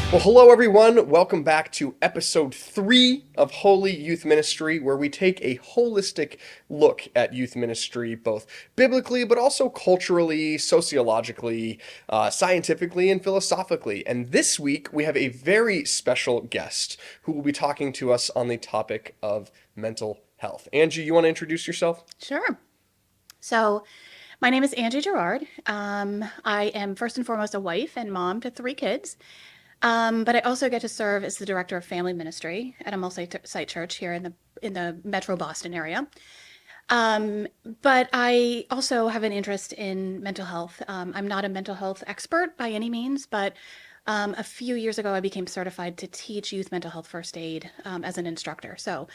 Well, hello everyone. Welcome back to episode 3 of Holy Youth Ministry, where we take a holistic look at youth ministry, both biblically, but also culturally, sociologically, scientifically, and philosophically. And this week, we have a very special guest who will be talking to us on the topic of mental health. Angie, you want to introduce yourself? Sure. So, my name is Angie Gerard. I am first and foremost a wife and mom to 3 kids. But I also get to serve as the director of family ministry at a multi-site church here in the Metro Boston area. Um, but I also have an interest in mental health. I'm not a mental health expert by any means, but a few years ago I became certified to teach youth mental health first aid as an instructor. So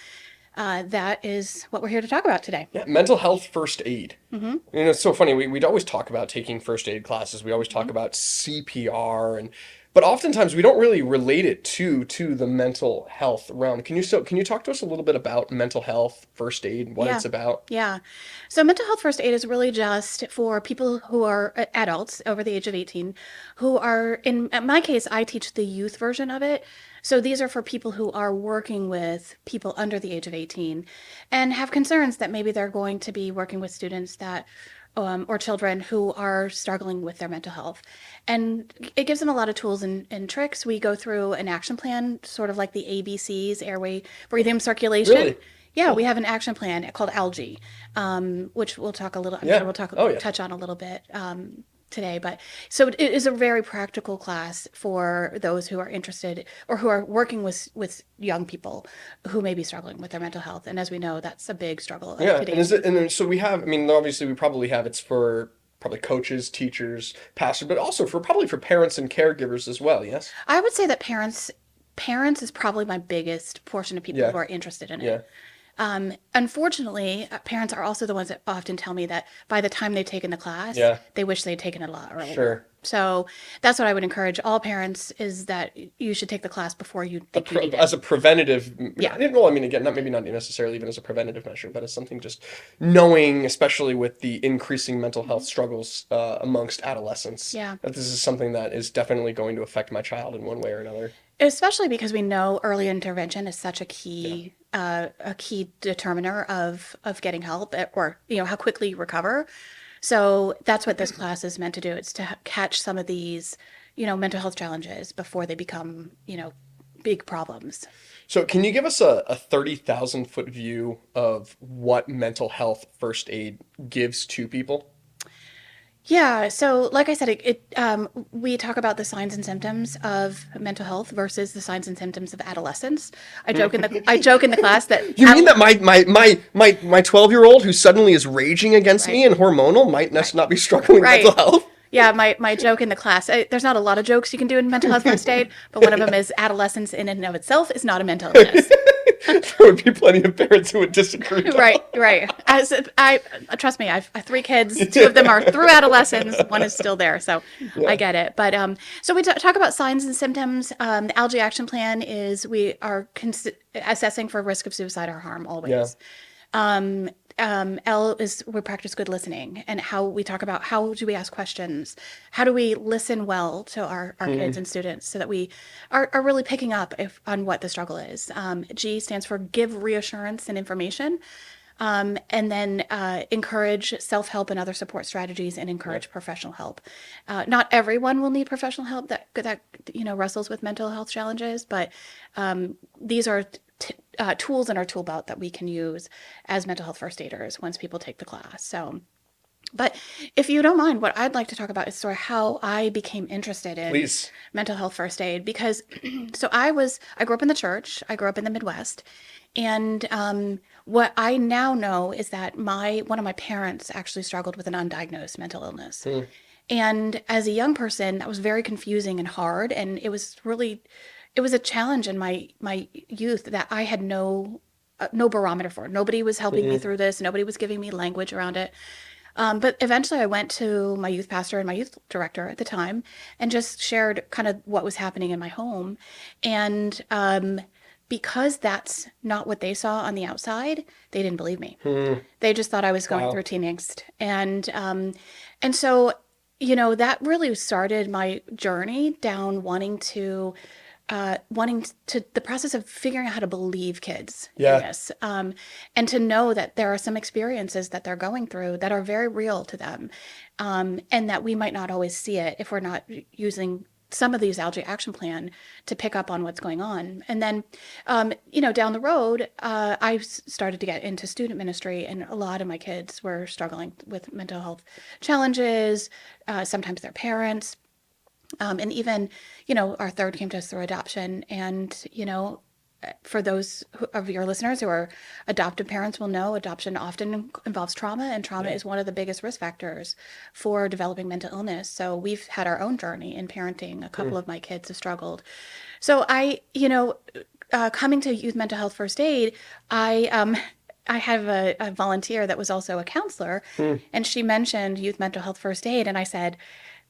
that is what we're here to talk about today. Yeah, mental health first aid. Mm-hmm. It's so funny. We'd always talk about taking first aid classes. We always talk Mm-hmm. about CPR, but oftentimes we don't really relate it to the mental health realm. Can you talk to us a little bit about mental health first aid, what Yeah. it's about? Yeah. So mental health first aid is really just for people who are adults over the age of 18 who are in my case, I teach the youth version of it. So these are for people who are working with people under the age of 18 and have concerns that maybe they're going to be working with students that or children who are struggling with their mental health. And it gives them a lot of tools and tricks. We go through an action plan, sort of like the ABCs, airway, breathing, circulation. Really? Yeah, we Cool. have an action plan called Algae, which we'll talk a little. I'm sure Yeah. we'll talk Oh yeah. touch on a little bit today. But so it is a very practical class for those who are interested or who are working with young people who may be struggling with their mental health. And as we know, that's a big struggle of Yeah. And today's is it youth. and then, so we have, I mean, obviously we probably have it's for probably coaches, teachers, pastors, but also for probably for parents and caregivers as well, yes? I would say that parents is probably my biggest portion of people Yeah. who are interested in it. Yeah. Unfortunately, parents are also the ones that often tell me that by the time they've taken the class, Yeah. they wish they'd taken it a lot earlier. Sure. So that's what I would encourage all parents is that you should take the class before you think you need it. As a preventative, Yeah. well, I mean, again, not maybe not necessarily even as a preventative measure, but as something just knowing, especially with the increasing mental health struggles amongst adolescents, Yeah. that this is something that is definitely going to affect my child in one way or another. Especially because we know early intervention is such Yeah. a key determiner of getting help or how quickly you recover. So that's what this class is meant to do. It's to catch some of these, mental health challenges before they become, big problems. So, can you give us a 30,000 foot view of what mental health first aid gives to people? Yeah, so like I said, we talk about the signs and symptoms of mental health versus the signs and symptoms of adolescence. I joke in the class that You mean that my 12-year-old who suddenly is raging against right, me and hormonal might right, not be struggling with mental right. health? Yeah, my joke in the class. There's not a lot of jokes you can do in mental health first aid, but one of them is adolescence in and of itself is not a mental illness. There would be plenty of parents who would disagree, Right, though. right. As I trust me, I have 3 kids. 2 of them are through adolescence. One is still there, so I Yeah. get it. But so we talk about signs and symptoms. The Algae Action Plan is we are assessing for risk of suicide or harm Yeah. always. L is we practice good listening and how we talk about how do we ask questions, how do we listen well to our kids and students so that we are really picking up on what the struggle is. G stands for give reassurance and information. And then encourage self-help and other support strategies and Yeah. encourage professional help. Not everyone will need professional help that wrestles with mental health challenges, but these are tools in our tool belt that we can use as mental health first aiders once people take the class. So, but if you don't mind, what I'd like to talk about is sort of how I became interested in Please. mental health first aid because so I grew up in the church. I grew up in the Midwest. And what I now know is that one of my parents actually struggled with an undiagnosed mental illness. Hmm. And as a young person, that was very confusing and hard. And it was a challenge in my youth that I had no barometer for. Nobody was helping me Hmm. through this. Nobody was giving me language around it. But eventually I went to my youth pastor and my youth director at the time and just shared kind of what was happening in my home. And because that's not what they saw on the outside, they didn't believe me. Hmm. They just thought I was going through Wow. teen angst. And so, that really started my journey down wanting to wanting to the process of figuring out how to believe kids in Yeah. this, and to know that there are some experiences that they're going through that are very real to them, and that we might not always see it if we're not using some of these algae action plan to pick up on what's going on. And then, down the road, I started to get into student ministry, and a lot of my kids were struggling with mental health challenges, sometimes their parents. And even, our third came to us through adoption. And, for those of your listeners who are adoptive parents will know adoption often involves trauma, and trauma is one of the biggest risk factors for developing mental illness. So we've had our own journey in parenting. A couple of my kids have struggled. So coming to Youth Mental Health First Aid, I have a volunteer that was also a counselor, and she mentioned Youth Mental Health First Aid, and I said,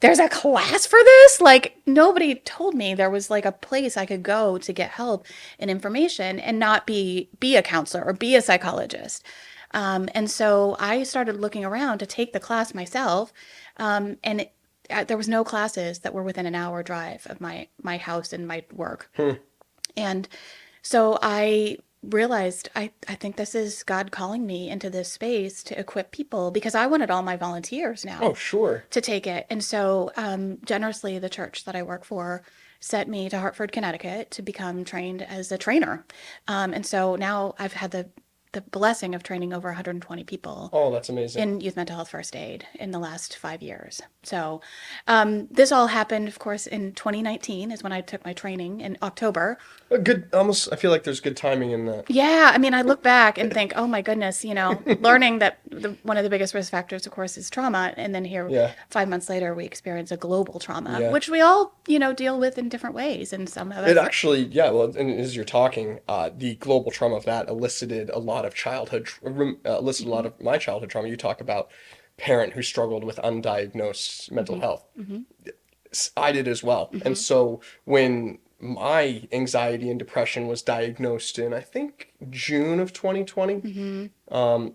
there's a class for this? Like, nobody told me there was like a place I could go to get help and information and not be a counselor or be a psychologist. And so I started looking around to take the class myself. There was no classes that were within an hour drive of my house and my work. And so I realized I think this is God calling me into this space to equip people, because I wanted all my volunteers now Oh, sure. to take it. And so generously, the church that I work for sent me to Hartford, Connecticut to become trained as a trainer. And so now I've had the blessing of training over 120 people Oh, that's amazing. in Youth Mental Health First Aid in the last 5 years. So this all happened, of course, in 2019 is when I took my training in October. A good, almost, I feel like there's good timing in that. Yeah, I mean, I look back and think, oh my goodness, learning that one of the biggest risk factors, of course, is trauma. And then here, Yeah. 5 months later, we experience a global trauma, Yeah. which we all, deal with in different ways. And some of It us, actually, yeah, well, and as you're talking, the global trauma of that elicited a lot of elicited a lot of my childhood trauma. You talk about parent who struggled with undiagnosed mental health. I did as well. And so when my anxiety and depression was diagnosed in, I think, June of 2020,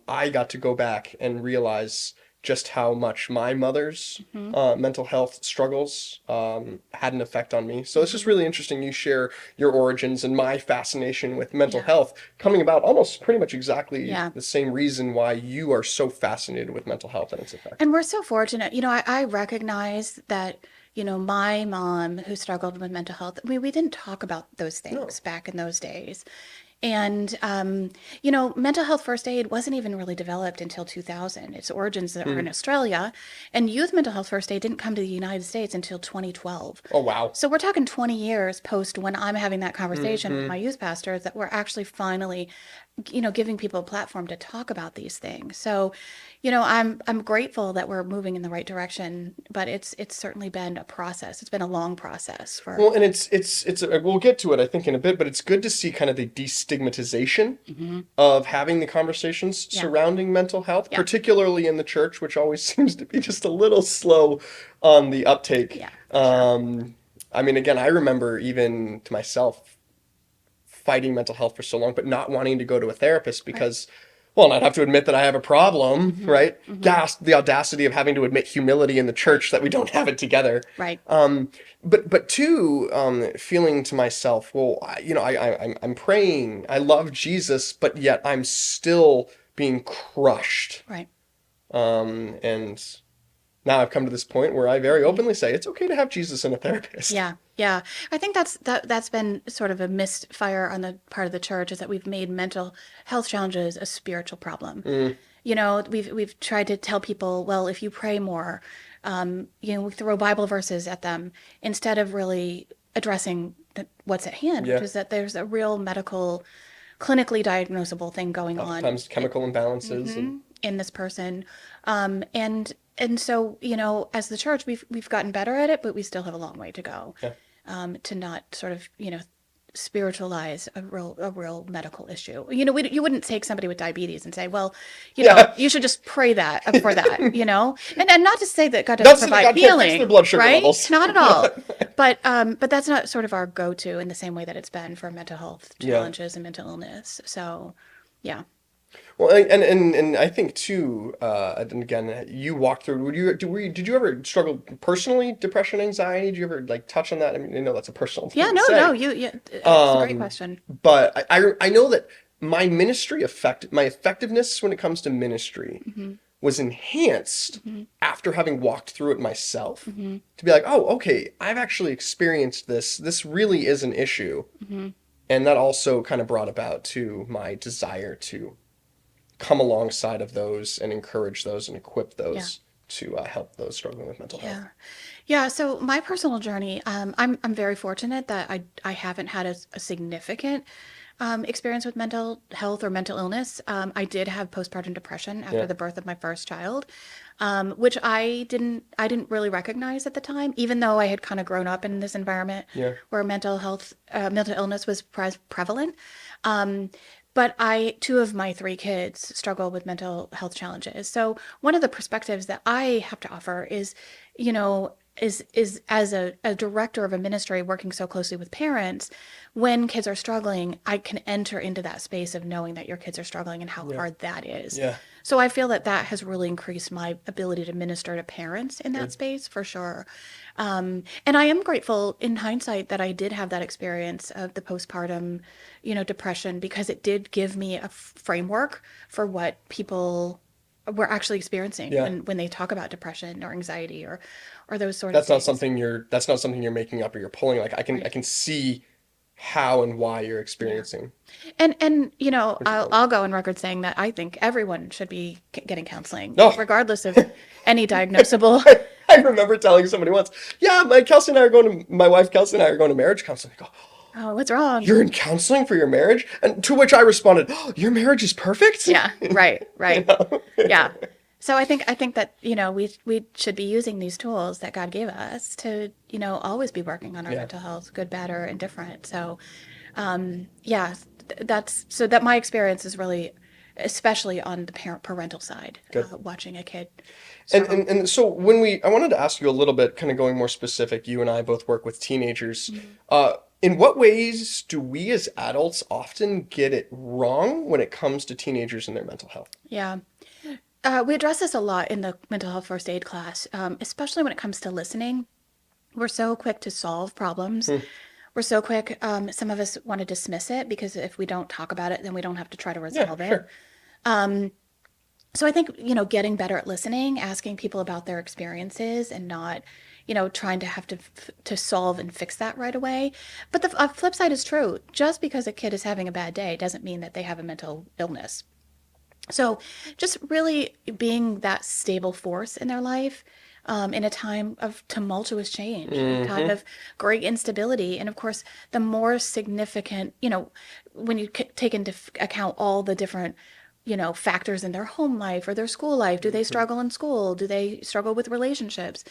I got to go back and realize just how much my mother's mental health struggles had an effect on me. So it's just really interesting you share your origins and my fascination with mental health coming about almost pretty much exactly the same reason why you are so fascinated with mental health and its effect. and we're so fortunate. I recognize that, my mom who struggled with mental health, I mean, we didn't talk about those things back in those days. And, mental health first aid wasn't even really developed until 2000. Its origins are in Australia, and youth mental health first aid didn't come to the United States until 2012. Oh, wow. So we're talking 20 years post when I'm having that conversation with my youth pastors that we're actually finally, giving people a platform to talk about these things. So, I'm grateful that we're moving in the right direction, but it's certainly been a process. It's been a long process for. Well, and we'll get to it, I think, in a bit, but it's good to see kind of the destigmatization of having the conversations surrounding mental health, particularly in the church, which always seems to be just a little slow on the uptake. Yeah, I mean, again, I remember even to myself fighting mental health for so long, but not wanting to go to a therapist because, well, and I'd have to admit that I have a problem, right? The audacity of having to admit humility in the church that we don't have it together. Right. But two, feeling to myself, well, I'm praying, I love Jesus, but yet I'm still being crushed. Right. And now I've come to this point where I very openly say it's okay to have Jesus and a therapist. Yeah. Yeah. I think that's been sort of a misfire on the part of the church, is that we've made mental health challenges a spiritual problem. We've tried to tell people, well, if you pray more, we throw Bible verses at them instead of really addressing what's at hand, which is that there's a real medical, clinically diagnosable thing going on. Sometimes chemical imbalances in this person. And so, as the church, we've gotten better at it, but we still have a long way to go to not sort of, spiritualize a real medical issue. You wouldn't take somebody with diabetes and say, well, you should just pray that for that, and not to say that God doesn't provide healing, fix their blood sugar right? levels. Not at all. But that's not sort of our go-to in the same way that it's been for mental health challenges and mental illness. So, yeah. Well, and I think too, and again, you walked through, did you ever struggle personally, depression, anxiety? Did you ever like touch on that? I mean, I know that's a personal Yeah, thing to no, no, say. it's a great Um, question. but I know that my effectiveness when it comes to ministry Hmm. was enhanced Hmm. after having walked through it myself. Hmm. To be like, oh, okay, I've actually experienced this. This really is an issue. Hmm. And that also kind of brought about to my desire to come alongside of those and encourage those and equip Yeah. those to help those struggling with mental health. Yeah. Yeah, so my personal journey, I'm very fortunate that I haven't had a significant experience with mental health or mental illness. I did have postpartum depression after Yeah. the birth of my first child, which I didn't really recognize at the time, even though I had kind of grown up in this environment Yeah. where mental illness was prevalent. Um, but two of my three kids struggle with mental health challenges. So one of the perspectives that I have to offer is, you know, is as a director of a ministry working so closely with parents, when kids are struggling, I can enter into that space of knowing that your kids are struggling and how Yeah. hard that is. Yeah. So I feel that that has really increased my ability to minister to parents in that Good. space for sure. And I am grateful in hindsight that I did have that experience of the postpartum, depression, because it did give me a framework for what people were actually experiencing Yeah. when they talk about depression or anxiety or those sort of That's not things. something you're making up or you're pulling. Like I Right. can see how and why you're Yeah. experiencing And what you're I'll going. I'll go on record saying that I think everyone should be getting counseling, No. regardless of any diagnosable. I remember telling somebody once, yeah, my wife Kelsey and I are going to marriage counseling. They go, Oh, what's wrong? you're in counseling for your marriage? And to which I responded, oh, your marriage is perfect? Yeah, right, You right. know? Yeah. So I think that, we should be using these tools that God gave us to, always be working on our Yeah, mental health, good, bad, or indifferent. So, yeah, that's so that my experience is really, especially on the parental side, good. watching a kid And, struggle. and and so I wanted to ask you a little bit, kind of going more specific. You and I both work with teenagers. Mhm. In what ways do we as adults often get it wrong when it comes to teenagers and their mental health? Yeah. We address this a lot in the mental health first aid class, especially when it comes to listening. We're so quick to solve problems. Hmm. We're so quick. Some of us want to dismiss it because if we don't talk about it, then we don't have to try to Yeah, resolve it. sure. So I think, getting better at listening, asking people about their experiences and not, trying to have to solve and fix that right away. But the flip side is true. Just because a kid is having a bad day doesn't mean that they have a mental illness. So just really being that stable force in their life, in a time of tumultuous change, a time Hmm. of great instability. And of course, the more significant, when you take into account all the different, factors in their home life or their school life. Do they Hmm. struggle in school? Do they struggle with relationships?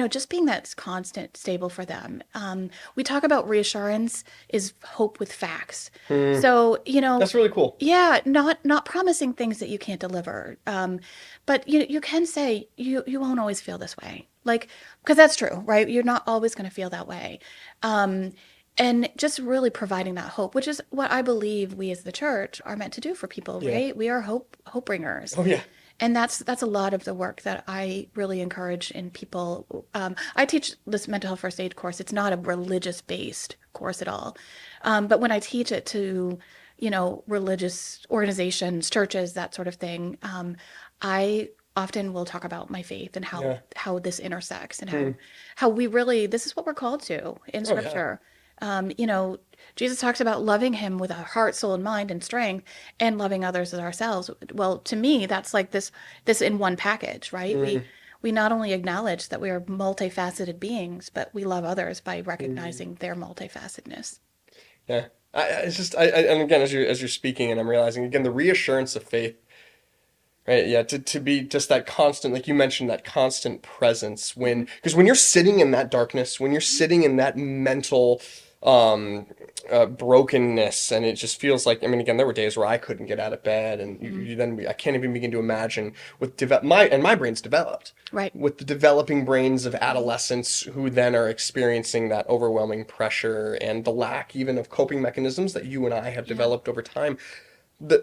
Just being that constant stable for them. We talk about reassurance is hope with facts. Hmm. So, That's really cool. yeah, not promising things that you can't deliver. But you can say you won't always feel this way. Like, because that's true, right? You're not always going to feel that way. Um, and just really providing that hope, which is what I believe we as the church are meant to do for people, Yeah. right? We are hope bringers. Oh yeah. And that's a lot of the work that I really encourage in people. I teach this mental health first aid course. It's not a religious based course at all. But when I teach it to, religious organizations, churches, that sort of thing, I often will talk about my faith and how Yeah. how this intersects and Hmm. how we really, this is what we're called to in Oh yeah. Scripture. Jesus talks about loving him with our heart, soul, and mind and strength, and loving others as ourselves. Well, to me, that's like this in one package, right? We Hmm. we not only acknowledge that we are multifaceted beings, but we love others by Hmm. recognizing their multifacetedness. Yeah. It's just and again as you're speaking and I'm realizing again the reassurance of faith. Right, yeah, to be just that constant, like you mentioned, that constant presence Mhm. because when you're sitting in that darkness, when you're sitting in that mental um brokenness, and it just feels like, I mean, again, there were days where I couldn't get out of bed, and Mhm. I can't even begin to imagine with my brain's developed Right. with the developing brains of adolescents who then are experiencing that overwhelming pressure and the lack even of coping mechanisms that you and I have Yeah. developed over time. The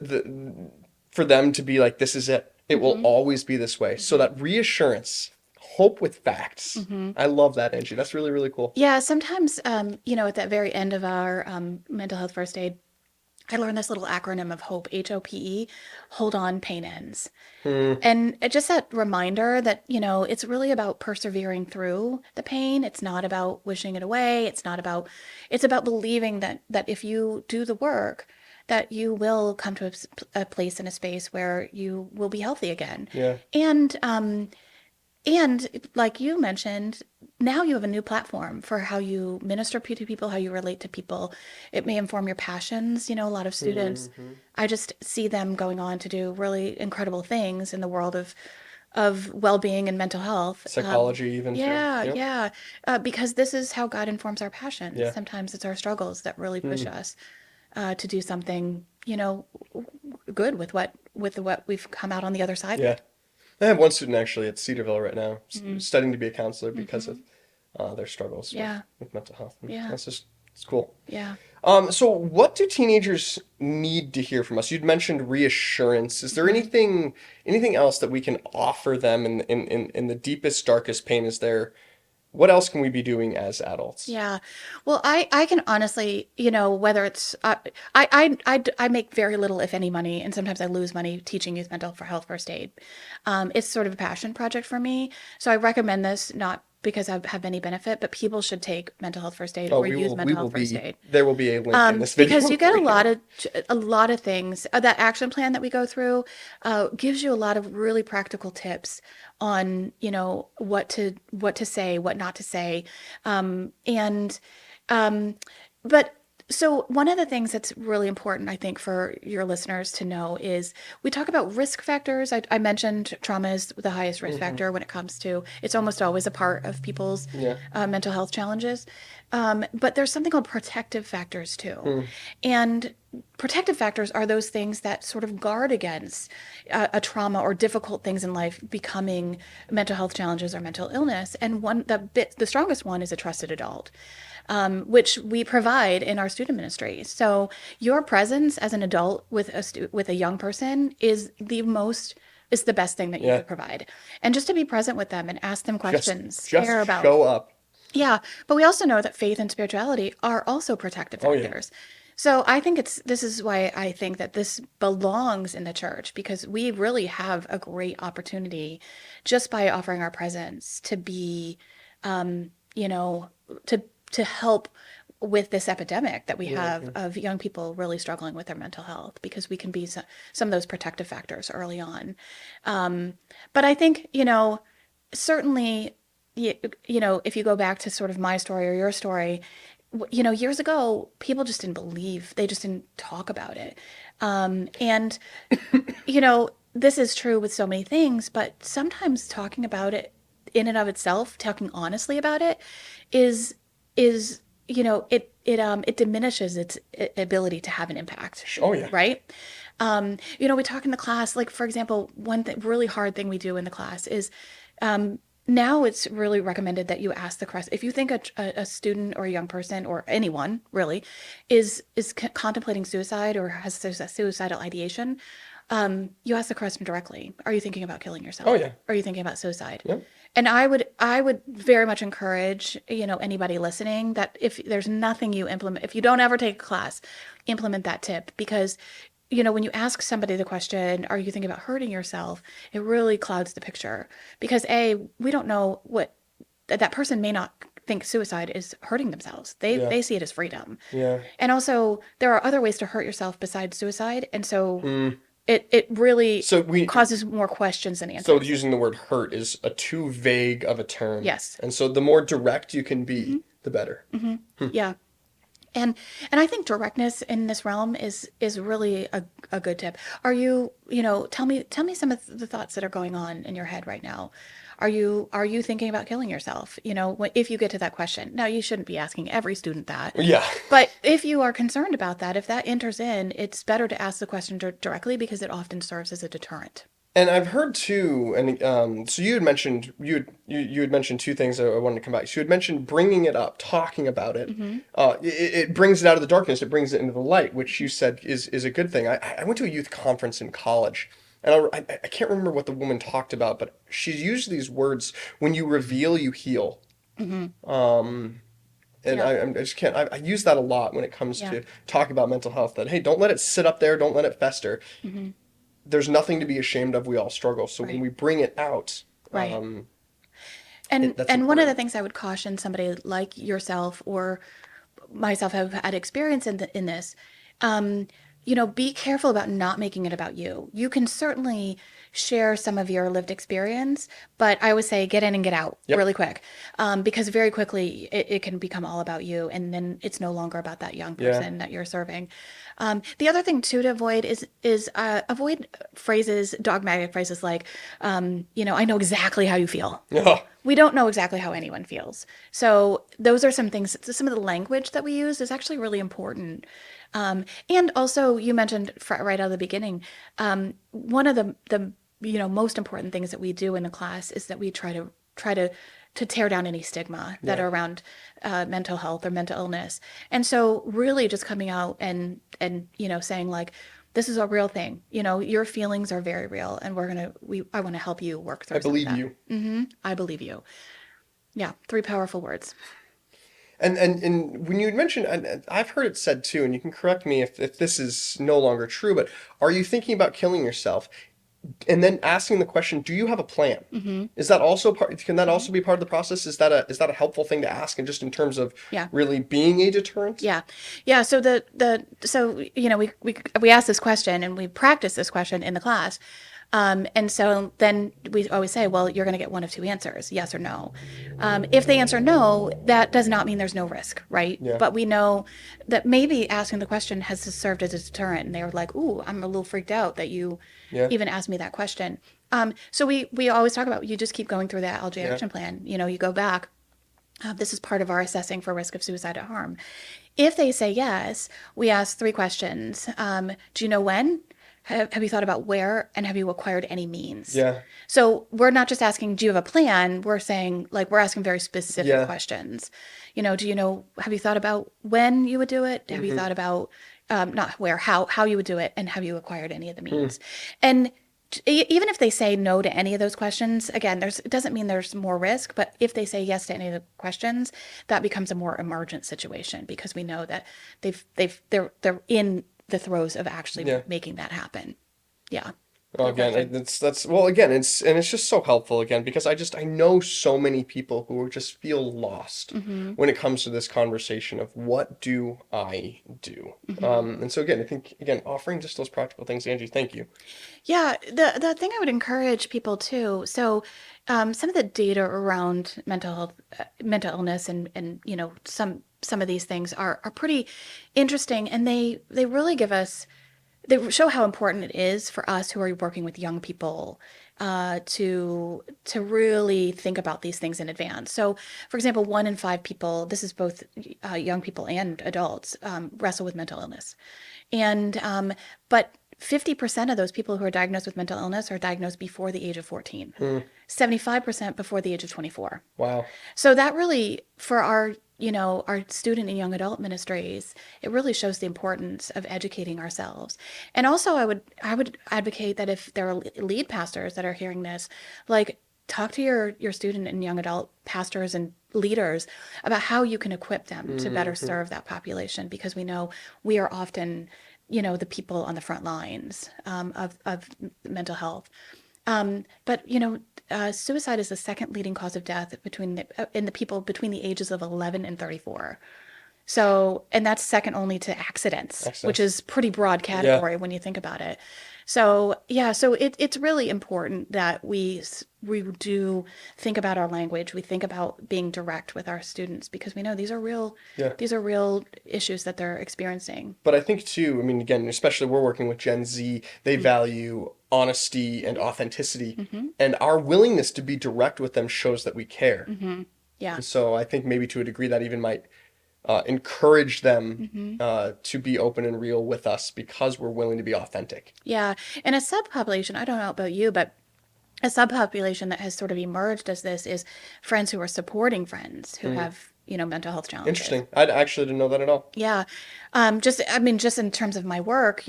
for them to be like, this is it. It will always be this way. So that reassurance, hope with facts. I love that, Angie. That's really, really cool. Yeah, sometimes, at that very end of our mental health first aid, I learned this little acronym of HOPE, HOPE, hold on, pain ends. And just that reminder that, it's really about persevering through the pain. It's not about wishing it away. It's about believing that if you do the work, that you will come to a place in a space where you will be healthy again. Yeah. And like you mentioned, now you have a new platform for how you minister to people, how you relate to people. It may inform your passions. A lot of students, I just see them going on to do really incredible things in the world of well-being and mental health. Psychology even too. Yeah, Yep. yeah. Because this is how God informs our passions. Yeah. Sometimes it's our struggles that really push us to do something, good with what we've come out on the other side Yeah. with. I have one student actually at Cedarville right now studying to be a counselor because of their struggles Yeah. with mental health. And Yeah. it's cool. Yeah. So what do teenagers need to hear from us? You'd mentioned reassurance. Is there anything else that we can offer them in the deepest, darkest pain? What else can we be doing as adults? Yeah. Well, I can honestly, whether it's, I make very little, if any, money, and sometimes I lose money teaching youth mental health first aid. It's sort of a passion project for me. So I recommend this not because I have any benefit, but people should take mental health first aid or use mental health first aid. There will be a link in this video. Because you get for a lot of things. That action plan that we go through gives you a lot of really practical tips on, what to say, what not to say, but so one of the things that's really important, I think, for your listeners to know is we talk about risk factors. I mentioned trauma is the highest risk factor when it comes to, it's almost always a part of people's mental health challenges. But there's something called protective factors too. And protective factors are those things that sort of guard against a trauma or difficult things in life becoming mental health challenges or mental illness. And the strongest one is a trusted adult. Which we provide in our student ministry. So your presence as an adult with a young person is the best thing that you could provide. And just to be present with them and ask them questions, just care about. show up. Yeah, but we also know that faith and spirituality are also protective factors. So I think this is why I think that this belongs in the church, because we really have a great opportunity just by offering our presence to be, to help with this epidemic that we have of young people really struggling with their mental health, because we can be some of those protective factors early on. But I think, certainly, if you go back to sort of my story or your story, years ago, people just didn't believe, they just didn't talk about it. And, this is true with so many things, but sometimes talking about it in and of itself, talking honestly about it it diminishes its ability to have an impact. Oh yeah. Right. We talk in the class, like, for example, really hard thing we do in the class is, now it's really recommended that you ask the question. If you think a student or a young person or anyone really is contemplating suicide or has suicidal ideation, you ask the question directly. Are you thinking about killing yourself? Oh yeah. Are you thinking about suicide? Yep. And I would very much encourage, anybody listening, that if there's nothing you implement, if you don't ever take a class, implement that tip, because when you ask somebody the question, are you thinking about hurting yourself? It really clouds the picture, because we don't know what that person may not think suicide is hurting themselves. They see it as freedom. Yeah. And also there are other ways to hurt yourself besides suicide. And so it really causes more questions than answers. So using the word hurt is too vague of a term. Yes. And so the more direct you can be, the better. Yeah. And I think directness in this realm is really a good tip. Are you, tell me some of the thoughts that are going on in your head right now. Are you thinking about killing yourself? If you get to that question. Now, you shouldn't be asking every student that. Yeah. But if you are concerned about that, if that enters in, it's better to ask the question directly, because it often serves as a deterrent. And I've heard too, and so you had mentioned you had mentioned two things I wanted to come back. So you had mentioned bringing it up, talking about it. Hmm. It brings it out of the darkness. It brings it into the light, which you said is a good thing. I went to a youth conference in college, and I can't remember what the woman talked about, but she used these words: "When you reveal, you heal." Hmm. Um, and Yeah. I just can't. I use that a lot when it comes Yeah. to talking about mental health. That hey, don't let it sit up there. Don't let it fester. Hmm. There's nothing to be ashamed of. We all struggle. So when Right. we bring it out, Right. And that's and one of the important. things I would caution somebody like yourself or myself have had experience in this, um, be careful about not making it about you. You can certainly share some of your lived experience, but I would say get in and get out Yep. really quick, because very quickly it can become all about you, and then it's no longer about that young Yeah. person that you're serving. The other thing too to avoid is avoid phrases, dogmatic phrases like, I know exactly how you feel. Yeah. We don't know exactly how anyone feels. So those are some things, some of the language that we use is actually really important. And also you mentioned right out of the beginning, one of the most important things that we do in the class is that we try to tear down any stigma that Yeah. are around mental health or mental illness. And so really just coming out and saying like, this is a real thing. Your feelings are very real, and I want to help you work I through some of believe that. you. I believe you. Yeah, three powerful words. And when you had mentioned, and I've heard it said too, and you can correct me if this is no longer true, but are you thinking about killing yourself? And then asking the question, do you have a plan? Mm-hmm. Is that also part, can that Mm-hmm. also be part of the process? Is that a helpful thing to ask and just in terms of Yeah. really being a deterrent? Yeah. Yeah. So we ask this question and we practice this question in the class. And so then we always say, well, you're going to get one of two answers, yes or no. If they answer no, that does not mean there's no risk, right? Yeah. But we know that maybe asking the question has served as a deterrent. And they were like, ooh, I'm a little freaked out that you Yeah. even asked me that question. So we always talk about you just keep going through that LJ Yeah. action plan. You go back. This is part of our assessing for risk of suicide at harm. If they say yes, we ask three questions. Do you know when? Have you thought about where? And have you acquired any means? Yeah. So we're not just asking, do you have a plan? We're saying, like, we're asking very specific Yeah. questions. Have you thought about when you would do it? Have you Mm-hmm. thought about, not where, how you would do it? And have you acquired any of the Hmm. means? And even if they say no to any of those questions, again, it doesn't mean there's more risk, but if they say yes to any of the questions, that becomes a more emergent situation because we know that they're in the throes of actually Yeah. making that happen. Yeah. Well, Good again, question. that's well, again, it's just so helpful again because I know so many people who just feel lost Hmm. when it comes to this conversation of what do I do? Hmm. And so again, I think again offering just those practical things, Angie, thank you. Yeah, the thing I would encourage people too. So, some of the data around mental health, mental illness, and some of these things are pretty interesting, and they really give us they show how important it is for us who are working with young people to really think about these things in advance. So, for example, 1 in 5 people, this is both young people and adults, wrestle with mental illness, and but 50% of those people who are diagnosed with mental illness are diagnosed before the age of 14. Hmm. 75% before the age of 24. Wow. So that really, for our student and young adult ministries, it really shows the importance of educating ourselves. And also, I would advocate that if there are lead pastors that are hearing this, like talk to your student and young adult pastors and leaders about how you can equip them to better Hmm. serve that population because we know we are often, the people on the front lines of mental health. But suicide is the second leading cause of death in the people between the ages of 11 and 34. So, and that's second only to accidents, which Access. is pretty broad Yeah. category when you think about it. So, yeah, so it's really important that we do think about our language. We think about being direct with our students because we know Yeah. these are real issues that they're experiencing. But I think too, I mean, again, especially we're working with Gen Z, they value honesty and authenticity, Mm-hmm. and our willingness to be direct with them shows that we care. Mm-hmm. Yeah. And so I think maybe to a degree that even might encourage them to be open and real with us because we're willing to be authentic. Yeah. And a subpopulation, I don't know about you, but a subpopulation that has sort of emerged as this is friends who are supporting friends who have, mental health challenges. Interesting. I actually didn't know that at all. Yeah. Just in terms of my work,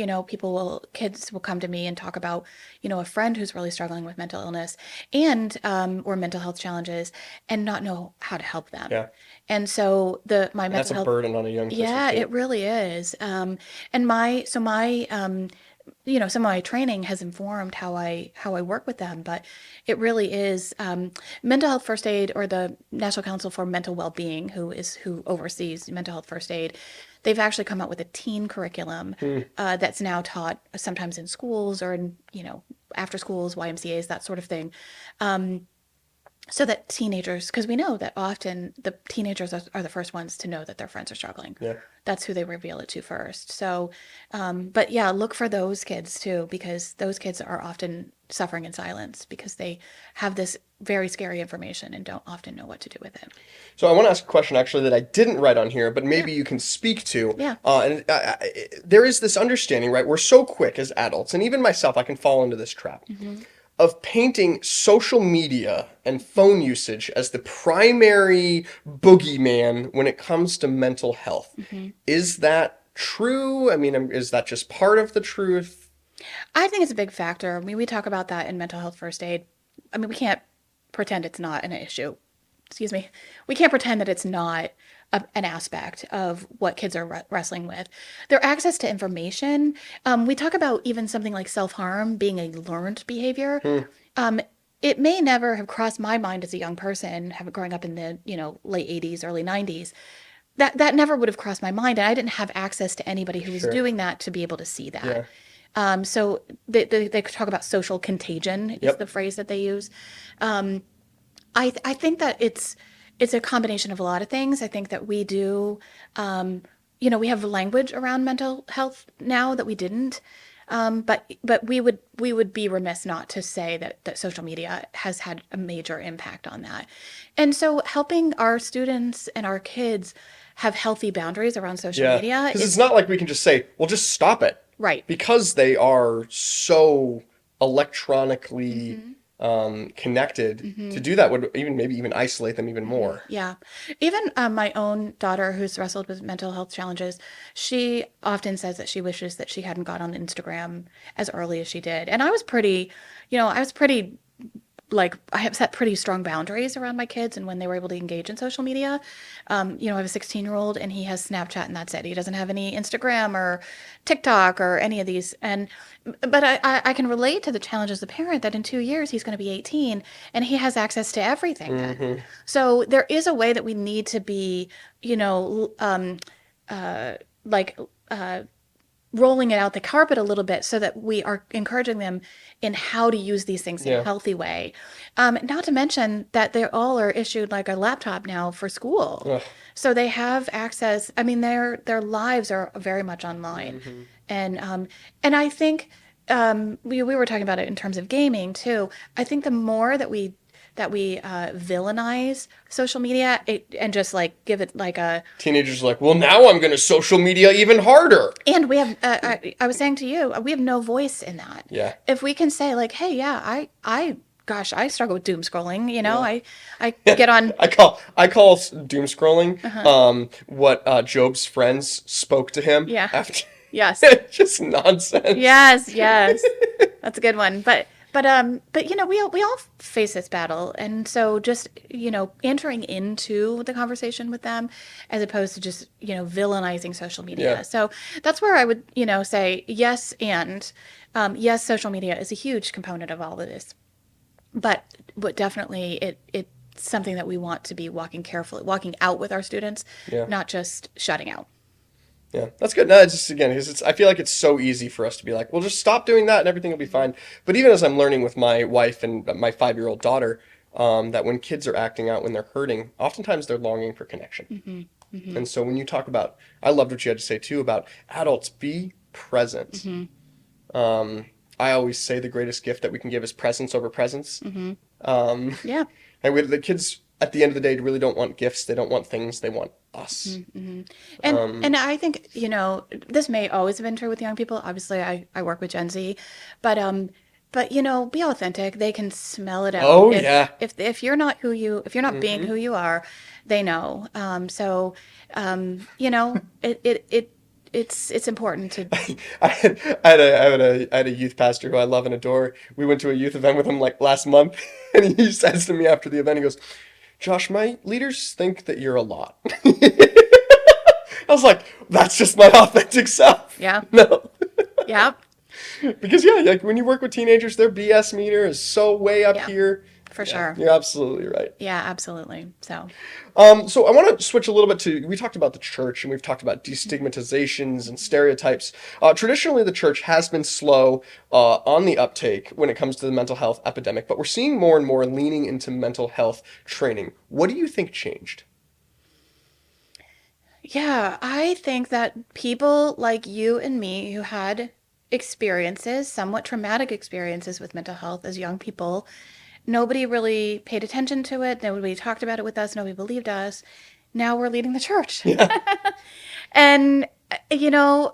kids will come to me and talk about, a friend who's really struggling with mental illness and, or mental health challenges and not know how to help them. Yeah. And so my And that's mental a health, burden on a young person yeah, too. it really is. And some of my training has informed how I work with them, but it really is mental health first aid, or the National Council for Mental Well-being, who oversees mental health first aid. They've actually come out with a teen curriculum that's now taught sometimes in schools or in after schools, YMCA's, that sort of thing. So that teenagers, because we know that often the teenagers are the first ones to know that their friends are struggling. Yeah. That's who they reveal it to first. So, but yeah, look for those kids too, because those kids are often suffering in silence because they have this very scary information and don't often know what to do with it. So I want to ask a question actually that I didn't write on here, but Yeah. maybe you can speak to. Yeah. There is this understanding, right? We're so quick as adults, and even myself, I can fall into this trap of painting social media and phone usage as the primary boogeyman when it comes to mental health. Is that true? I mean, is that just part of the truth? I think it's a big factor. I mean, we talk about that in mental health first aid. I mean, we can't pretend it's not an issue. Excuse me. We can't pretend that it's not an aspect of what kids are wrestling with. Their access to information. We talk about even something like self-harm being a learned behavior. It may never have crossed my mind as a young person, growing up in the late 80s, early 90s. That never would have crossed my mind, and I didn't have access to anybody who was Sure. doing that to be able to see that. Yeah. So they talk about social contagion is Yep. the phrase that they use. I think that it's a combination of a lot of things. I think that we do, we have language around mental health now that we didn't. But we would be remiss not to say that social media has had a major impact on that. And so helping our students and our kids have healthy boundaries around social Yeah. media Because is it's not like we can just say, well, just stop it. right. Because they are so electronically connected, to do that would maybe even isolate them even more. Yeah. Even my own daughter, who's wrestled with mental health challenges, she often says that she wishes that she hadn't got on Instagram as early as she did. And I was pretty, like, I have set pretty strong boundaries around my kids and when they were able to engage in social media. I have a 16-year-old and he has Snapchat and that's it. He doesn't have any Instagram or TikTok or any of these. But I can relate to the challenge as a parent that in 2 years he's going to be 18 and he has access to everything then. So there is a way that we need to be, like, rolling it out the carpet a little bit so that we are encouraging them in how to use these things in Yeah. a healthy way. Not to mention that they all are issued like a laptop now for school. Ugh. So they have access. I mean, their lives are very much online. And I think we were talking about it in terms of gaming too. I think the more that we villainize social media and just like give it like a Teenagers are like, well, now I'm going to social media even harder. and we have I was saying to you, we have no voice in that. Yeah. If we can say like, hey, yeah, gosh, I struggle with doom scrolling, I get on I call doom scrolling what Job's friends spoke to him Yeah. after. Yes. Just nonsense. Yes. That's a good one. But we all face this battle, and so just entering into the conversation with them, as opposed to just villainizing social media. Yeah. So that's where I would say yes, and yes, social media is a huge component of all of this, but definitely it's something that we want to be walking out with our students, Yeah. not just shutting out. Yeah, that's good. No, it's just, again, I feel like it's so easy for us to be like, well, just stop doing that and everything will be fine. But even as I'm learning with my wife and my 5-year-old daughter, that when kids are acting out, when they're hurting, oftentimes they're longing for connection. And so when you talk about, I loved what you had to say too about adults, be present. I always say the greatest gift that we can give is presence over presence. Yeah. And the kids at the end of the day really don't want gifts. They don't want things. They want us. Mm-hmm. And I think, this may always have been true with young people. Obviously, I work with Gen Z, but be authentic. They can smell it out. Oh, If yeah. if you're not if you're not being who you are, they know. It's important to. I had a youth pastor who I love and adore. We went to a youth event with him like last month, and he says to me after the event, he goes, "Josh, my leaders think that you're a lot." I was like, "That's just my authentic self." Yeah. No. Yeah. Because yeah, like when you work with teenagers, their BS meter is so way up Yeah. here. For Yeah, sure. you're absolutely right. Yeah, absolutely. So, So I want to switch a little bit to, we talked about the church and we've talked about destigmatizations and stereotypes. Traditionally, the church has been slow on the uptake when it comes to the mental health epidemic, but we're seeing more and more leaning into mental health training. What do you think changed? yeah, I think that people like you and me who had experiences, somewhat traumatic experiences with mental health as young people, nobody really paid attention to it. Nobody talked about it with us. Nobody believed us. Now we're leading the church. Yeah. And,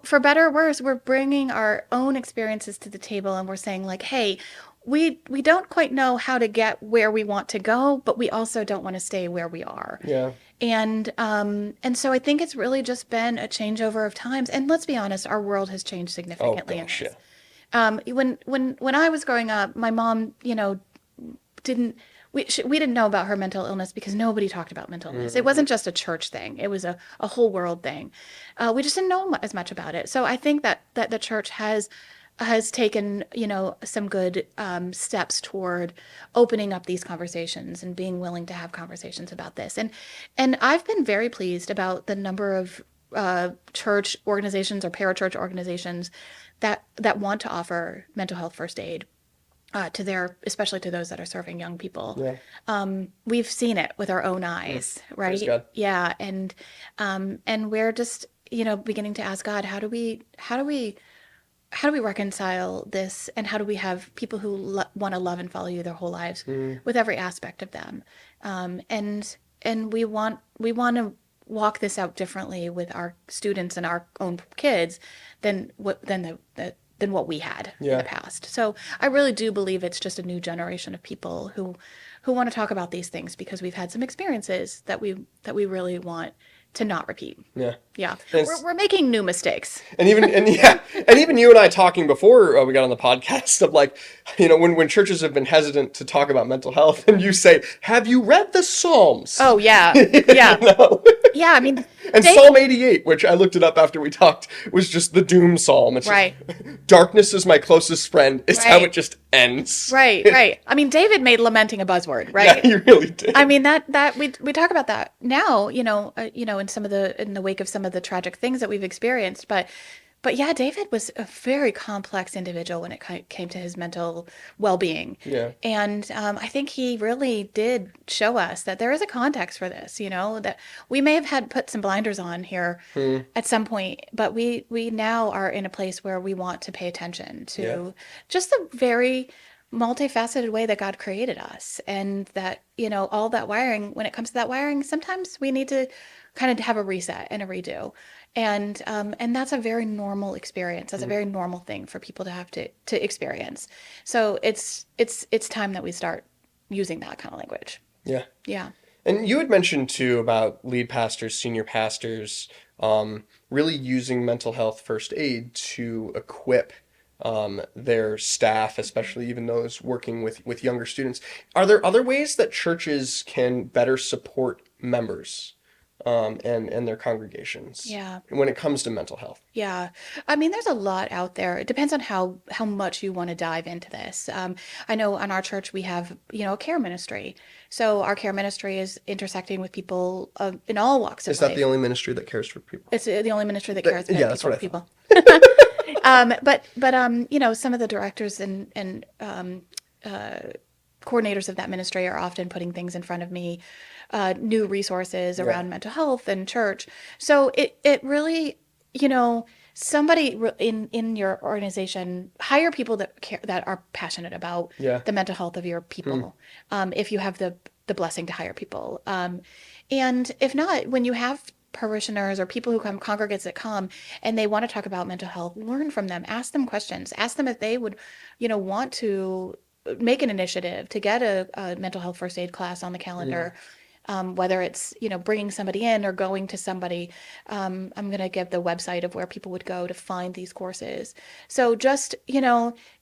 for better or worse, we're bringing our own experiences to the table and we're saying, like, hey, we don't quite know how to get where we want to go, but we also don't want to stay where we are. Yeah. And so I think it's really just been a changeover of times. And let's be honest, our world has changed Oh significantly in gosh, this. yeah. When I was growing up, my mom, didn't we didn't know about her mental illness because nobody talked about mental illness. It wasn't just a church thing; it was a whole world thing. We just didn't know as much about it. So I think that the church has taken some good steps toward opening up these conversations and being willing to have conversations about this. And I've been very pleased about the number of church organizations or parachurch organizations that want to offer mental health first aid especially to those that are serving young people. Yeah. We've seen it with our own eyes, Praise right? God. Yeah, and we're just beginning to ask God, how do we reconcile this, and how do we have people who want to love and follow you their whole lives with every aspect of them, and we want to walk this out differently with our students and our own kids than what we had in Yeah. the past. So I really do believe it's just a new generation of people who want to talk about these things because we've had some experiences that we really want to not repeat. Yeah. Yeah, And we're making new mistakes. And even you and I talking before we got on the podcast of like, when churches have been hesitant to talk about mental health, and you say, "Have you read the Psalms?" Oh yeah, yeah, yeah. I mean, And Psalm 88, which I looked it up after we talked, was just the doom psalm. It's Right. just, darkness is my closest friend, is how Right. it just ends. right. I mean, David made lamenting a buzzword, right? Yeah, you really did. I mean that we talk about that now, in the wake of some of the tragic things that we've experienced, but yeah, David was a very complex individual when it came to his mental well-being. Yeah. And I think he really did show us that there is a context for this, that we may have had put some blinders on here at some point, but we now are in a place where we want to pay attention to just the very multifaceted way that God created us, and that, all that wiring, when it comes to that wiring, sometimes we need to kind of have a reset and a redo. And that's a very normal experience. That's a very normal thing for people to have to experience. So it's time that we start using that kind of language. Yeah. Yeah. And you had mentioned too about lead pastors, senior pastors, really using mental health first aid to equip their staff, especially even those working with younger students. Are there other ways that churches can better support members and their congregations Yeah. when it comes to mental health? Yeah. I mean, there's a lot out there. It depends on how much you want to dive into this. I know on our church we have, a care ministry. So our care ministry is intersecting with people in all walks of life. Is that the only ministry that cares for people? It's the only ministry that cares about that's what I people. But some of the directors and coordinators of that ministry are often putting things in front of me, new resources around mental health and church. So it really, somebody in your organization, hire people that care, that are passionate about the mental health of your people. If you have the blessing to hire people. And if not, when you have parishioners or people who come, congregates that come, and they want to talk about mental health, learn from them, ask them questions, ask them if they would, want to make an initiative to get a mental health first aid class on the Yeah. calendar. Whether it's bringing somebody in or going to somebody. I'm going to give the website of where people would go to find these courses. So just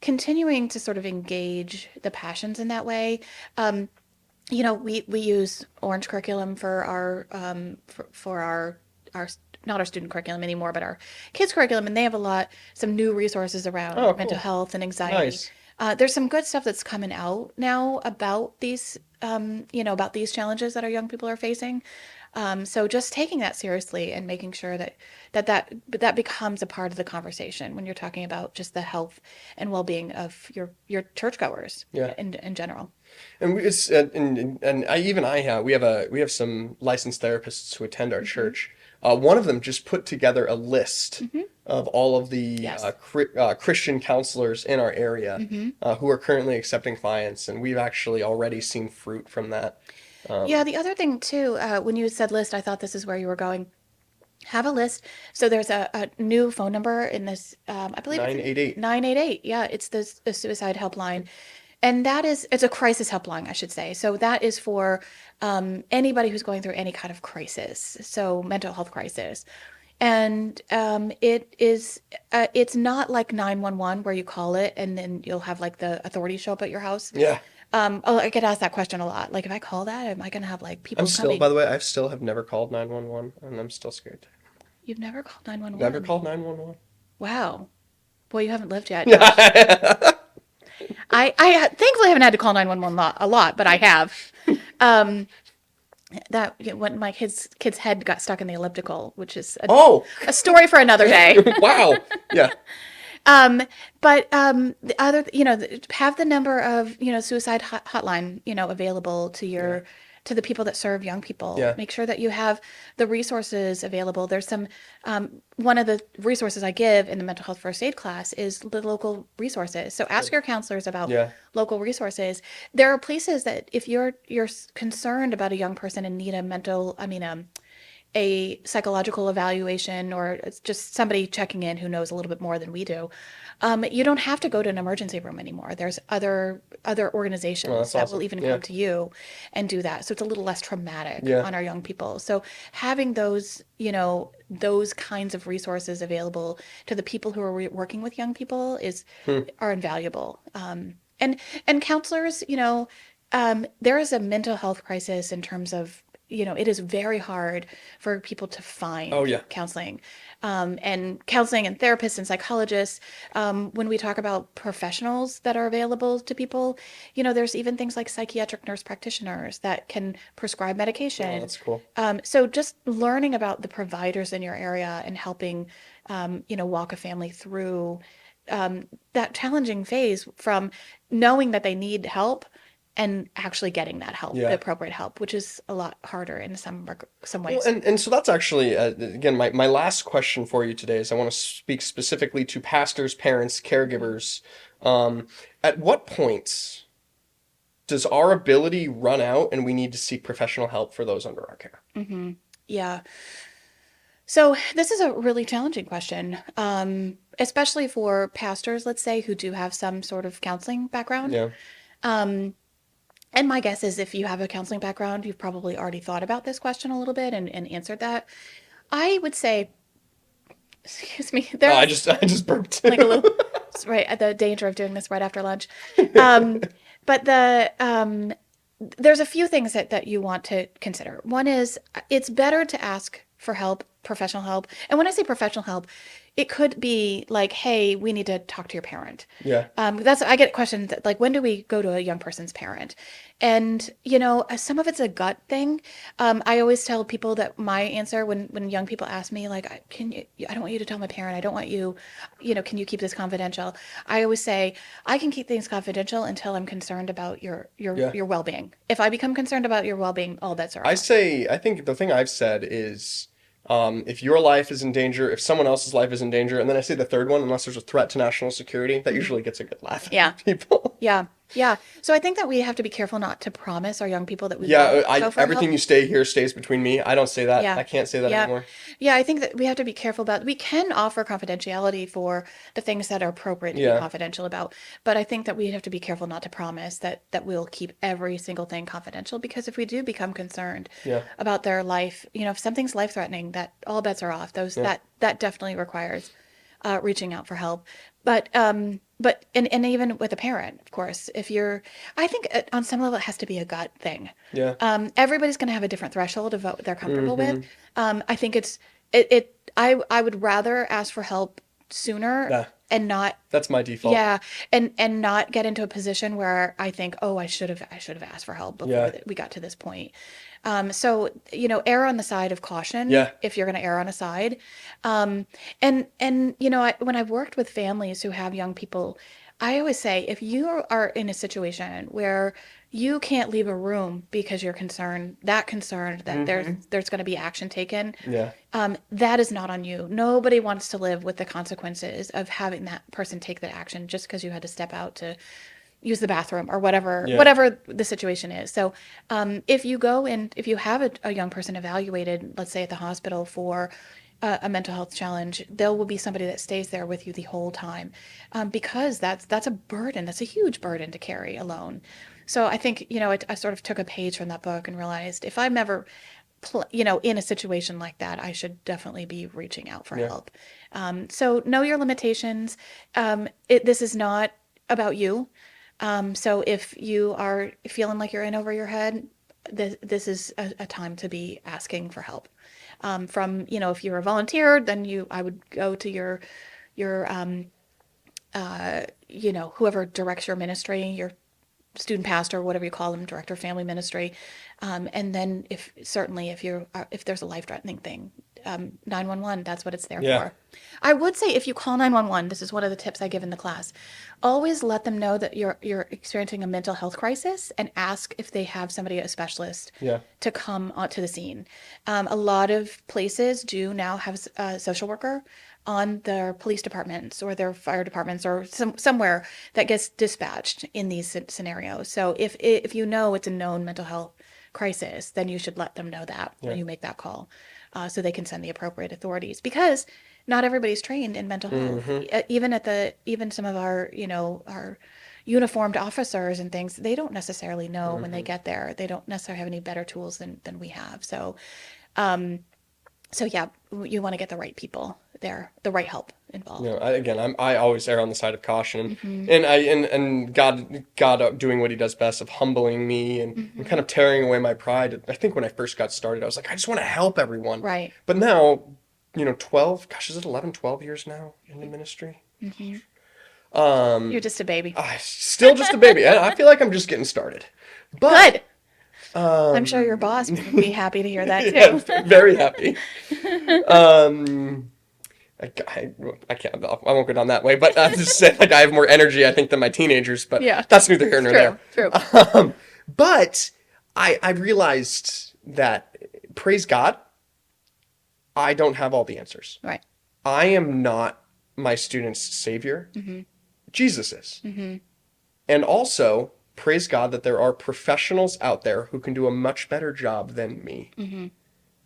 continuing to sort of engage the passions in that way. We use Orange curriculum for our for our not our student curriculum anymore, but our kids curriculum, and they have some new resources around Oh, mental cool. health and anxiety. Nice. There's some good stuff that's coming out now about these about these challenges that our young people are facing. So just taking that seriously and making sure that becomes a part of the conversation when you're talking about just the health and well-being of your churchgoers Yeah. in general. And I have we have some licensed therapists who attend our church. One of them just put together a list of all of the Yes. Christian counselors in our area who are currently accepting clients, and we've actually already seen fruit from that. Yeah, the other thing too, when you said list, I thought this is where you were going. Have a list. So there's a new phone number in this, I believe it's 988. 988. Yeah, it's the suicide helpline. And it's a crisis helpline, I should say. So that is for anybody who's going through any kind of crisis, so mental health crisis. And it's not like 911 where you call it and then you'll have like the authorities show up at your house. Yeah. I get asked that question a lot. Like, if I call that, am I going to have like people coming? By the way, I still have never called 911, and I'm still scared. You've never called 911? Never called 911. Wow. Boy, you haven't lived yet. Yeah. I thankfully haven't had to call 911 a lot, but I have. When my kid's head got stuck in the elliptical, which is Oh, a story for another day. wow. Yeah. But the other, have the number of, suicide hotline, available to the people that serve young people. Yeah. Make sure that you have the resources available. There's one of the resources I give in the mental health first aid class is the local resources. So ask your counselors about Yeah. local resources. There are places that if you're concerned about a young person and need a psychological evaluation, or it's just somebody checking in who knows a little bit more than we do, you don't have to go to an emergency room anymore. There's other organizations Oh, that's that awesome. will even Yeah. come to you and do that. So it's a little less traumatic Yeah. on our young people. So having those kinds of resources available to the people who are working with young people are invaluable. And counselors, there is a mental health crisis in terms of it is very hard for people to find Oh, yeah. counseling. And counseling and therapists and psychologists, when we talk about professionals that are available to people, there's even things like psychiatric nurse practitioners that can prescribe medication. Oh, that's cool. So just learning about the providers in your area and helping, walk a family through that challenging phase from knowing that they need help and actually getting that help, Yeah. the appropriate help, which is a lot harder in some Well, ways. and so that's actually, again, my last question for you today is I want to speak specifically to pastors, parents, caregivers. At what points does our ability run out and we need to seek professional help for those under our care? Yeah. So this is a really challenging question, especially for pastors, let's say, who do have some sort of counseling background. Yeah. And my guess is if you have a counseling background, you've probably already thought about this question a little bit and answered that. I would say, excuse me, Oh, I just burped. like a little, it's right at the danger of doing this right after lunch. But there's a few things that you want to consider. One is it's better to ask for help, professional help. And when I say professional help, it could be like, hey, we need to talk to your parent. Yeah. I get questions like, when do we go to a young person's parent? And, some of it's a gut thing. I always tell people that my answer when young people ask me, like, I don't want you to tell my parent. I don't want you, can you keep this confidential? I always say, I can keep things confidential until I'm concerned about your Yeah. well-being. If I become concerned about your well-being, all bets are off. I think the thing I've said is, if your life is in danger, if someone else's life is in danger, and then I say the third one, unless there's a threat to national security, that usually gets a good laugh out Yeah. of people. Yeah. Yeah. So I think that we have to be careful not to promise our young people that we Yeah, will I go for everything help. you say here stays between me. I don't say that. Yeah. I can't say that Yeah. anymore. Yeah, I think that we have to be careful about we can offer confidentiality for the things that are appropriate to be Yeah, confidential about, but I think that we have to be careful not to promise that we'll keep every single thing confidential because if we do become concerned yeah, about their life, if something's life-threatening, that all bets are off. Those yeah. that definitely requires reaching out for help. But even with a parent, of course, if you're, I think on some level it has to be a gut thing. Yeah. Everybody's going to have a different threshold of what they're comfortable with. Mm-hmm. I think I would rather ask for help sooner Yeah, and not, that's my default. yeah, and not get into a position where I think, oh, I should have asked for help before Yeah, we got to this point. So, err on the side of caution yeah. if you're going to err on a side. When I've worked with families who have young people, I always say if you are in a situation where you can't leave a room because you're concerned that Mm-hmm. there's going to be action taken, Yeah, that is not on you. Nobody wants to live with the consequences of having that person take that action just because you had to step out to use the bathroom or whatever yeah, whatever the situation is. So if you go and if you have a young person evaluated, let's say at the hospital for a mental health challenge, there will be somebody that stays there with you the whole time, because that's a burden. That's a huge burden to carry alone. So I think I sort of took a page from that book and realized if I'm ever in a situation like that, I should definitely be reaching out for yeah, help. So know your limitations. This is not about you. So if you are feeling like you're in over your head, this is a time to be asking for help. If you're a volunteer, then I would go to your whoever directs your ministry, your student pastor, whatever you call them, director of family ministry. And then if there's a life-threatening thing, 911, that's what it's there yeah, for. I would say if you call 911, this is one of the tips I give in the class, always let them know that you're experiencing a mental health crisis and ask if they have somebody, a specialist, yeah. to come onto the scene. A lot of places do now have a social worker on their police departments or their fire departments or somewhere that gets dispatched in these scenarios. So if you know it's a known mental health crisis, then you should let them know that Yeah. when you make that call, so they can send the appropriate authorities. Because not everybody's trained in mental health. Mm-hmm. Even some of our uniformed officers and things, they don't necessarily know when they Mm-hmm. get there. They don't necessarily have any better tools than we have. So yeah, you want to get the right people there, the right help You involved. know, I always err on the side of caution, Hmm. and God doing what He does best of humbling me and kind Hmm. of tearing away my pride. I think when I first got started, I was like, I just want to help everyone, Right. but now, 12, gosh, is it 11, 12 years now in the ministry? Hmm. You're Um, just a baby. I still just a baby. I feel like I'm just getting started, but Good. I'm sure your um, boss would be happy to hear that yeah, too. very happy. Um, I, I can't. I won't go down that way. But I just said like I have more energy, I think, than my teenagers. But Yeah. that's neither here nor True. there. True. But I realized that, praise God, I don't have all the answers. Right. I am not my students' savior. Hmm. Jesus is. Hmm. And also, praise God that there are professionals out there who can do a much better job than me. Hmm.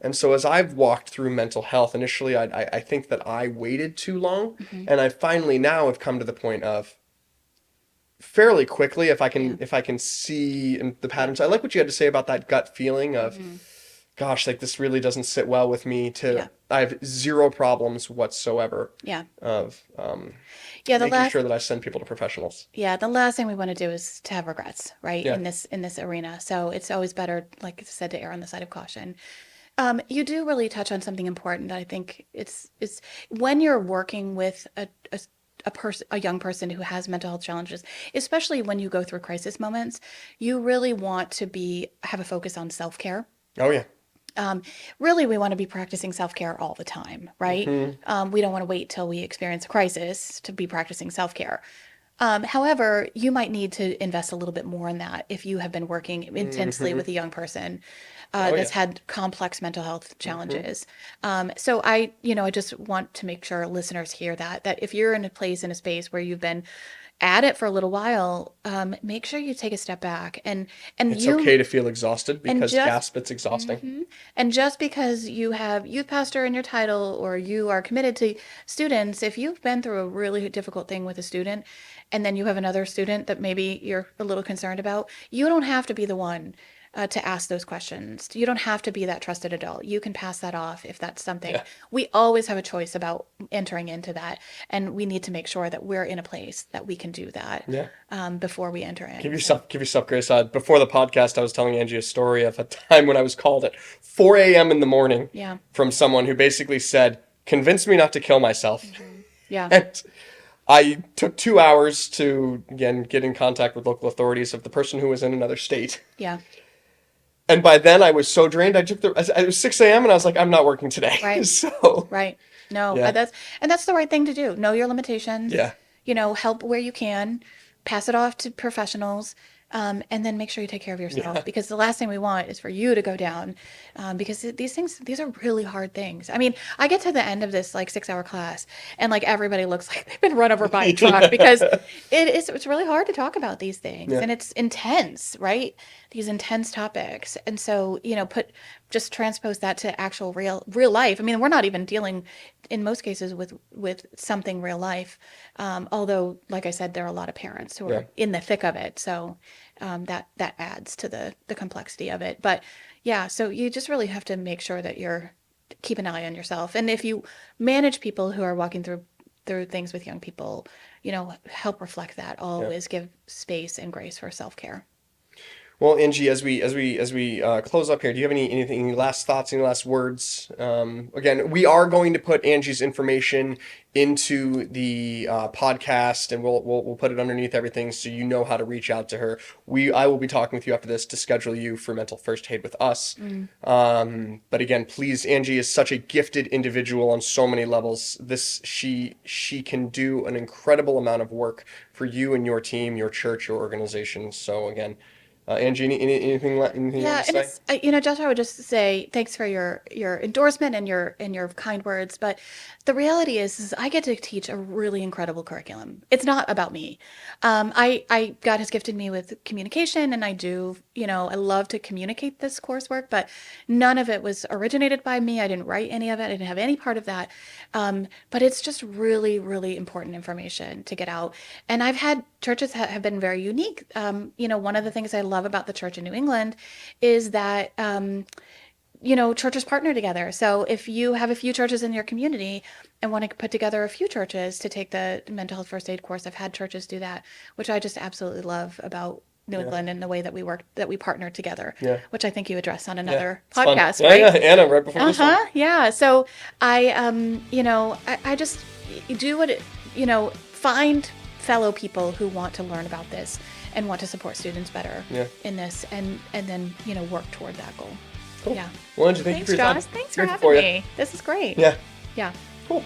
And so as I've walked through mental health, initially I think that I waited too long, Hmm. and I finally now have come to the point of fairly quickly if I Yeah. can see the Yeah. patterns. I like what you had to say about that gut feeling of, Hmm. gosh, like this really doesn't sit well with me. Yeah. I have zero problems whatsoever Yeah. of Yeah. making sure that I send people to professionals. The last thing we want to do is to have regrets, right? Yeah, In this arena. So it's always better, like I said, to err on the side of caution. You do really touch on something important. I think it's when you're working with a young person who has mental health challenges, especially when you go through crisis moments, you really want to have a focus on self-care. oh yeah, Um, Really, we want to be practicing self-care all the time, right? hmm, We don't want to wait till we experience a crisis to be practicing self-care. However, you might need to invest a little bit more in that if you have been working intensely hmm, with a young person oh that's yeah, had complex mental health hmm, challenges. So I just want to make sure listeners hear that if you're in a place in a space where you've been at it for a little while, make sure you take a step back and It's you okay to feel exhausted and because just gasp, it's exhausting. and just because you have youth pastor in your title or you are committed to students, if you've been through a really difficult thing with a student and then you have another student that maybe you're a little concerned about, you don't have to be the one to ask those questions. You don't have to be that trusted adult. You can pass that off if that's something. Yeah. We always have a choice about entering into that, and we need to make sure that we're in a place that we can do that Yeah. before we enter in. Give yourself grace. Before the podcast, I was telling Angie a story of a time when I was called at 4 a.m. in the morning Yeah. from someone who basically said, "Convince me not to kill myself." Yeah. And I took 2 hours to, again, get in contact with local authorities of the person who was in another state. Yeah. And by then I was so drained, it was 6 a.m. and I was like, I'm not working today. Right. So, Right. No, Yeah. that's the right thing to do. Know your limitations. yeah. Help where you can, pass it off to professionals, and then make sure you take care of yourself, Yeah. because the last thing we want is for you to go down, because these are really hard things. I mean, I get to the end of this like 6-hour class and like everybody looks like they've been run over by a truck because it's really hard to talk about these things, Yeah. and it's intense, right? These intense topics. And so, just transpose that to actual real life. I mean, we're not even dealing in most cases with something real life. Although, like I said, there are a lot of parents who are Yeah. in the thick of it. So that adds to the complexity of it. But yeah, so you just really have to make sure that keep an eye on yourself. And if you manage people who are walking through things with young people, help reflect that. Always give space and grace for self-care. Well, Angie, as we close up here, do you have any last thoughts, any last words? Again, we are going to put Angie's information into the podcast, and we'll put it underneath everything, so you know how to reach out to her. I will be talking with you after this to schedule you for mental first aid with us. But again, please, Angie is such a gifted individual on so many levels. She can do an incredible amount of work for you and your team, your church, your organization. So again. Angie, anything you want Yeah, to and say? it's Josh, I would just say thanks for your endorsement and your kind words. But the reality is I get to teach a really incredible curriculum. It's not about me. God has gifted me with communication, and I do. I love to communicate this coursework, but none of it was originated by me. I didn't write any of it. I didn't have any part of that. But it's just really, really important information to get out. And I've had churches have been very unique. One of the things I love about the church in New England is that churches partner together. So if you have a few churches in your community and want to put together a few churches to take the mental health first aid course, I've had churches do that, which I just absolutely love about New England and the way that we work, that we partner together, which I think you addressed on another podcast, fun. right? Yeah, Anna, right before this one. Yeah. So I just do find fellow people who want to learn about this and want to support students better in this, and then work toward that goal. Cool. Yeah. Well, Angie, thank you for your time. Thanks, Josh. Thanks for Grateful having for you. me. This is great. Yeah. Yeah. Cool.